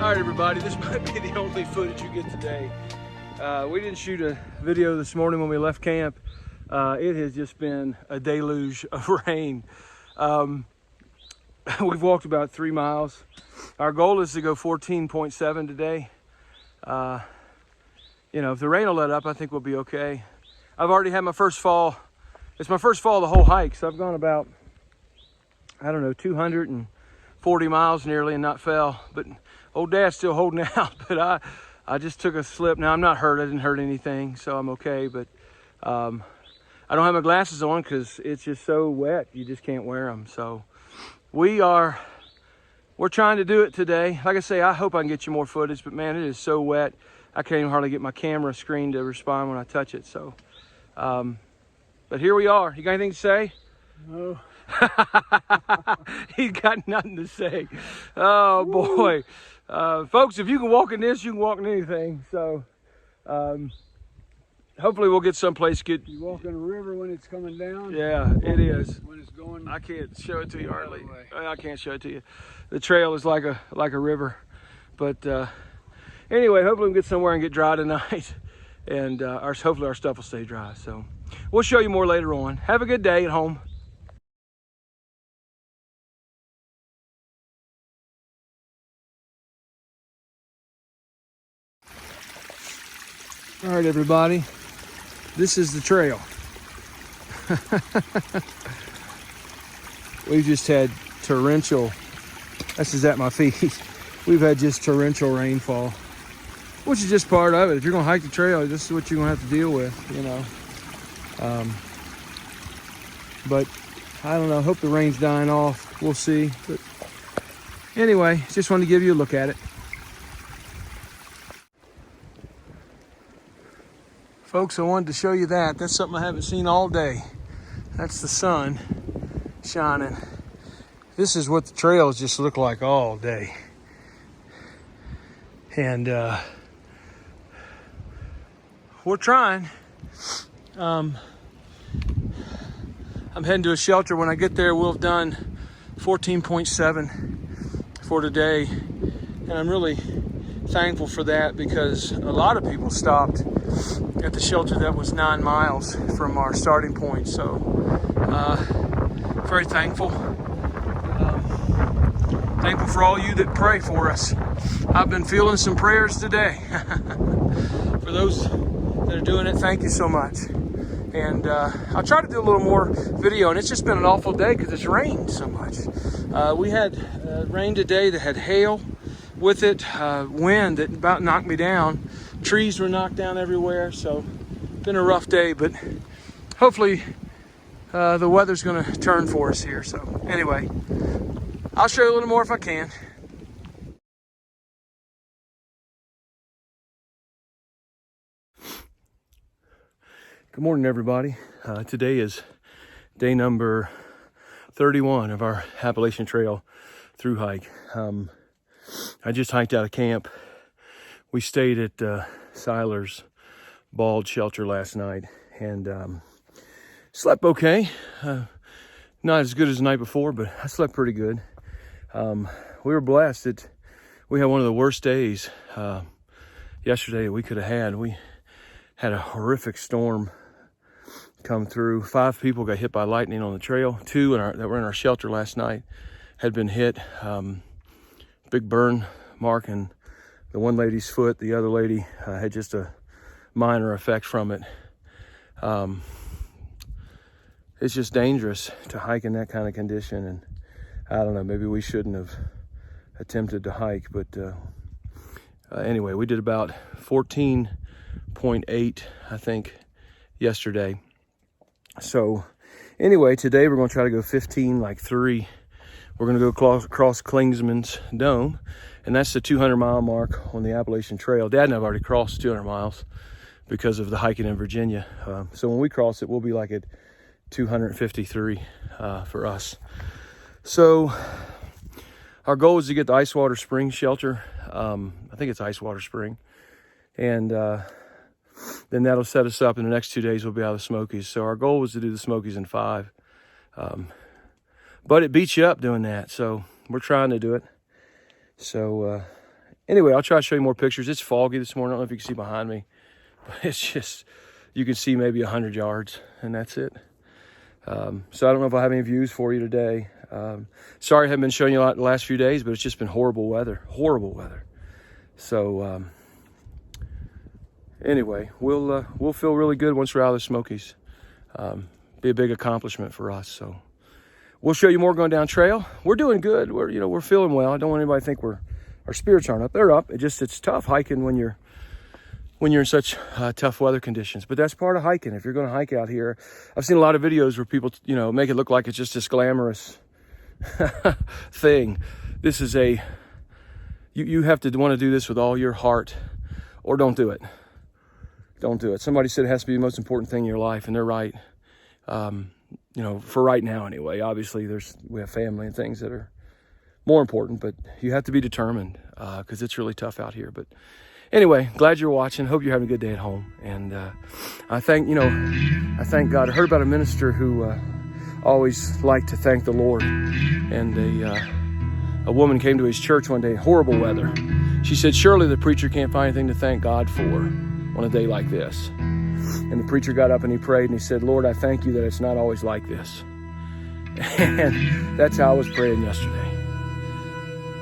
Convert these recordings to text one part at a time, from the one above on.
All right, everybody, this might be the only footage you get today. We didn't shoot a video this morning when we left camp. It has just been a deluge of rain. We've walked about 3 miles. Our goal is to go 14.7 today. You know, if the rain will let up, I think we'll be okay. I've already had my first fall. It's my first fall of the whole hike, so I've gone about, I don't know, 240 miles nearly and not fell. But old Dad's still holding out, but I just took a slip. Now I'm not hurt, I didn't hurt anything, so I'm okay. But I don't have my glasses on because it's just so wet, you just can't wear them. So we're trying to do it today. Like I say, I hope I can get you more footage, but man, it is so wet. I can't even hardly get my camera screen to respond when I touch it. So, but here we are. You got anything to say? No. He's got nothing to say. Oh boy. Folks, if you can walk in this, you can walk in anything. So hopefully we'll get someplace good. You walk in a river when it's coming down? Yeah, it is. When it's going, I can't show it to you hardly. I can't show it to you. The trail is like a river. But anyway, hopefully we can get somewhere and get dry tonight. And hopefully our stuff will stay dry. So we'll show you more later on. Have a good day at home. All right, everybody, this is the trail. We've just had torrential, this is at my feet. We've had just torrential rainfall, which is just part of it. If you're gonna hike the trail, this is what you're gonna have to deal with, you know. But I don't know, hope the rain's dying off. We'll see. But anyway, just wanted to give you a look at it. Folks, I wanted to show you that. That's something I haven't seen all day. That's the sun shining. This is what the trails just look like all day. And we're trying. I'm heading to a shelter. When I get there, we'll have done 14.7 for today. And I'm really thankful for that because a lot of people stopped at the shelter that was 9 miles from our starting point. So very thankful. Thankful for all you that pray for us. I've been feeling some prayers today. For those that are doing it, thank you so much. And I'll try to do a little more video, and it's just been an awful day because it's rained so much. We had rain today that had hail with it, wind that about knocked me down. Trees were knocked down everywhere, so been a rough day, but hopefully the weather's gonna turn for us here. So anyway, I'll show you a little more if I can. Good morning, everybody. Today is day number 31 of our Appalachian Trail through hike. I just hiked out of camp. We stayed at Seiler's Bald Shelter last night and slept okay. Not as good as the night before, but I slept pretty good. We were blessed that we had one of the worst days yesterday that we could have had. We had a horrific storm come through. 5 people got hit by lightning on the trail. 2 that were in our shelter last night had been hit. Big burn mark in the one lady's foot. The other lady had just a minor effect from it. It's just dangerous to hike in that kind of condition, and I don't know, maybe we shouldn't have attempted to hike, but anyway, we did about 14.8, I think, yesterday. So anyway, today we're going to try to go 15.3. We're going to go across Clingmans Dome, and that's the 200-mile mark on the Appalachian Trail. Dad and I have already crossed 200 miles because of the hiking in Virginia. So when we cross it, we'll be like at 253 for us. So our goal is to get the Ice Water Spring shelter. I think it's Ice Water Spring. And then that'll set us up. In the next 2 days, we'll be out of the Smokies. So our goal was to do the Smokies in 5. But it beats you up doing that. So we're trying to do it. So Anyway, I'll try to show you more pictures. It's foggy this morning. I don't know if you can see behind me, but it's just, you can see maybe 100 yards, and that's it. So I don't know if I have any views for you today. Sorry I haven't been showing you a lot the last few days, but it's just been horrible weather. So anyway, we'll feel really good once we're out of the Smokies. Be a big accomplishment for us. So we'll show you more going down trail. We're doing good. We're feeling well. I don't want anybody to think our spirits aren't up. They're up. It's tough hiking when you're in such tough weather conditions. But that's part of hiking. If you're going to hike out here, I've seen a lot of videos where people, make it look like it's just this glamorous thing. This is you have to want to do this with all your heart, or don't do it. Don't do it. Somebody said it has to be the most important thing in your life, and they're right. For right now anyway. Obviously we have family and things that are more important, but you have to be determined because it's really tough out here. But anyway, glad you're watching. Hope you're having a good day at home. And I thank God. I heard about a minister who always liked to thank the Lord. And a woman came to his church one day, horrible weather. She said, surely the preacher can't find anything to thank God for on a day like this. And the preacher got up and he prayed and he said, Lord, I thank you that it's not always like this. And that's how I was praying yesterday.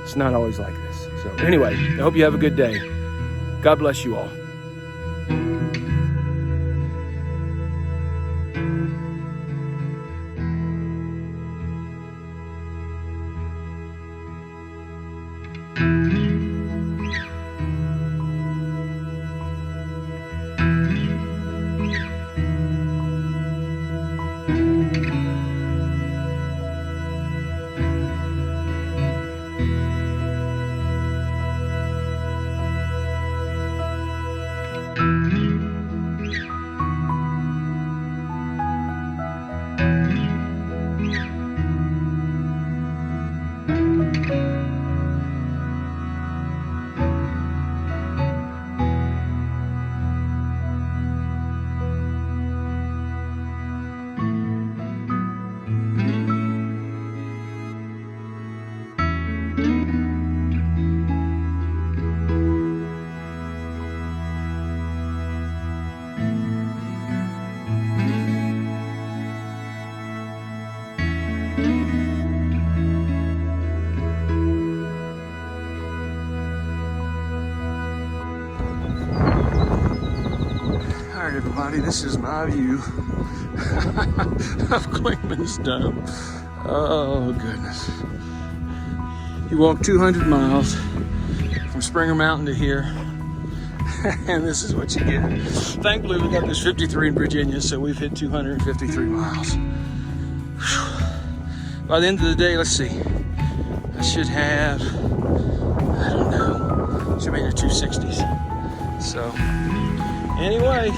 It's not always like this. So anyway, I hope you have a good day. God bless you all. Everybody, this is my view of Clingmans Dome. Oh goodness. You walk 200 miles from Springer Mountain to here, and this is what you get. Thankfully we got this 53 in Virginia, so we've hit 253 miles. Whew. By the end of the day, let's see, I should have, I don't know, should be in the 260s. So anyway,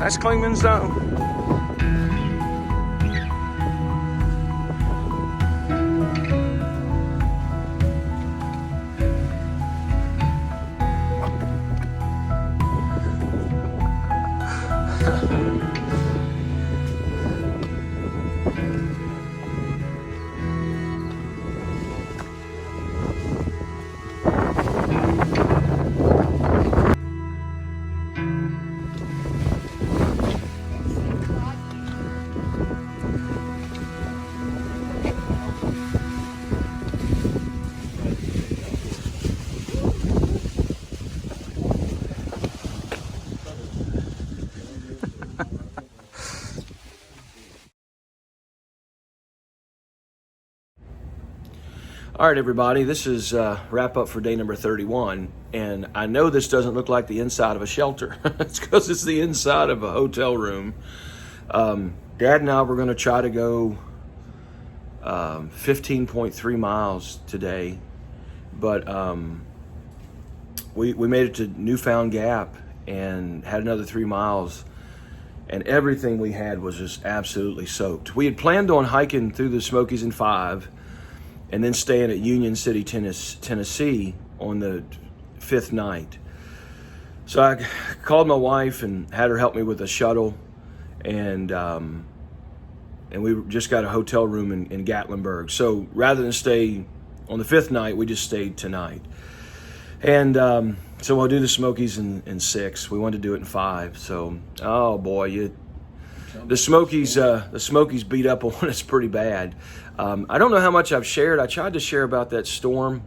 that's Clingmans Dome. All right, everybody, this is wrap up for day number 31. And I know this doesn't look like the inside of a shelter. It's because it's the inside of a hotel room. Dad and I were going to try to go 15.3 miles today. But we made it to Newfound Gap and had another 3 miles. And everything we had was just absolutely soaked. We had planned on hiking through the Smokies in 5. And then staying at Union City, Tennessee on the 5th night. So I called my wife and had her help me with a shuttle. And we just got a hotel room in Gatlinburg. So rather than stay on the 5th night, we just stayed tonight. And so we'll do the Smokies in 6. We wanted to do it in 5. So, oh boy, the Smokies beat up on us pretty bad. I don't know how much I've shared. I tried to share about that storm.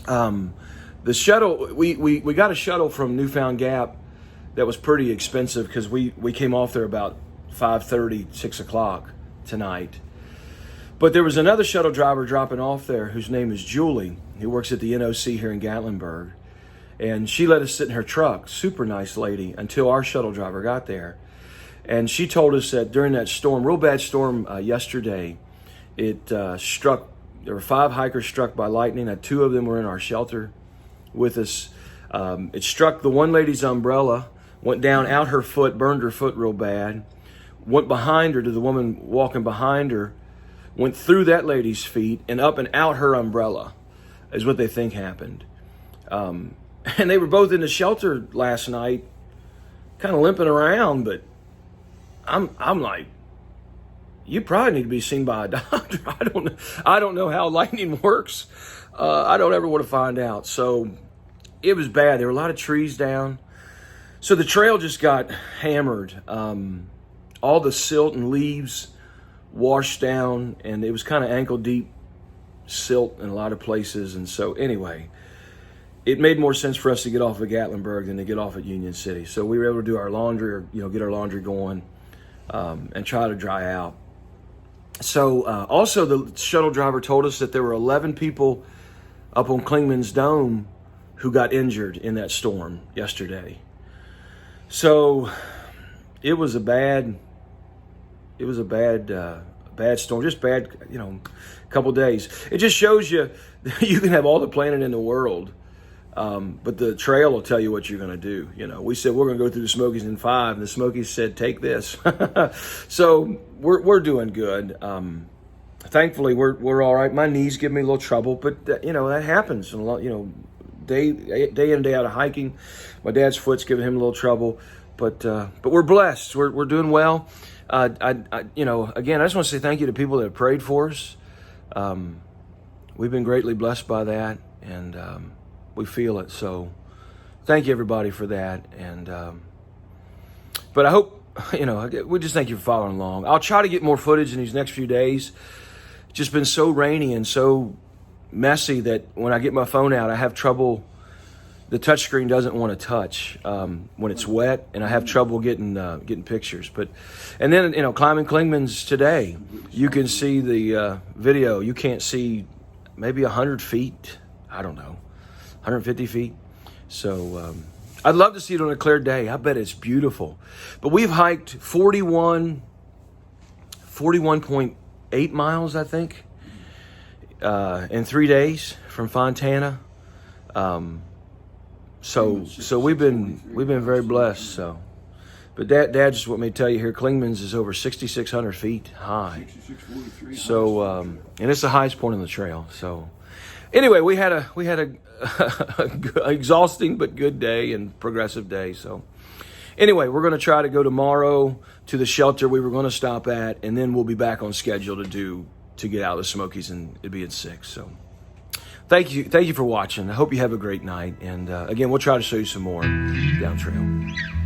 The shuttle, we got a shuttle from Newfound Gap that was pretty expensive because we came off there about 5:30, 6 o'clock tonight. But there was another shuttle driver dropping off there whose name is Julie, who works at the NOC here in Gatlinburg. And she let us sit in her truck, super nice lady, until our shuttle driver got there. And she told us that during that storm, real bad storm yesterday, it struck, there were 5 hikers struck by lightning, and 2 of them were in our shelter with us. It struck the one lady's umbrella, went down out her foot, burned her foot real bad, went behind her to the woman walking behind her, went through that lady's feet and up and out her umbrella is what they think happened. And they were both in the shelter last night, kind of limping around, but I'm like, you probably need to be seen by a doctor. I don't know how lightning works. I don't ever want to find out. So it was bad. There were a lot of trees down. So the trail just got hammered. All the silt and leaves washed down, and it was kind of ankle deep silt in a lot of places. And so anyway, it made more sense for us to get off of Gatlinburg than to get off at Union City. So we were able to do our laundry, or get our laundry going, and try to dry out. So also the shuttle driver told us that there were 11 people up on Clingmans Dome who got injured in that storm yesterday. So it was a bad storm, just bad, couple days. It just shows you you can have all the planning in the world, but the trail will tell you what you're going to do. We said we're going to go through the Smokies in 5, and the Smokies said take this. So we're doing good. Thankfully, we're all right. My knees give me a little trouble, but that happens. And a lot, day in day out of hiking, my dad's foot's giving him a little trouble, but we're blessed. We're doing well. Again, I just want to say thank you to people that have prayed for us. We've been greatly blessed by that, and we feel it. So thank you, everybody, for that. And but I hope, we just thank you for following along. I'll try to get more footage in these next few days. It's just been so rainy and so messy that when I get my phone out, I have trouble. The touchscreen doesn't want to touch when it's wet, and I have trouble getting pictures. And then climbing Clingmans today, you can see the video. You can't see maybe 100 feet. I don't know, 150 feet. So I'd love to see it on a clear day. I bet it's beautiful. But we've hiked 41.8 miles, I think, in 3 days from Fontana. So we've been very blessed. So, but Dad just want me to tell you here, Clingmans is over 6,600 feet high. So and it's the highest point on the trail. So anyway, we had a exhausting but good day and progressive day. So anyway, we're going to try to go tomorrow to the shelter we were going to stop at, and then we'll be back on schedule to get out of the Smokies, and it'll be at 6. So. Thank you for watching. I hope you have a great night. And again, we'll try to show you some more down trail.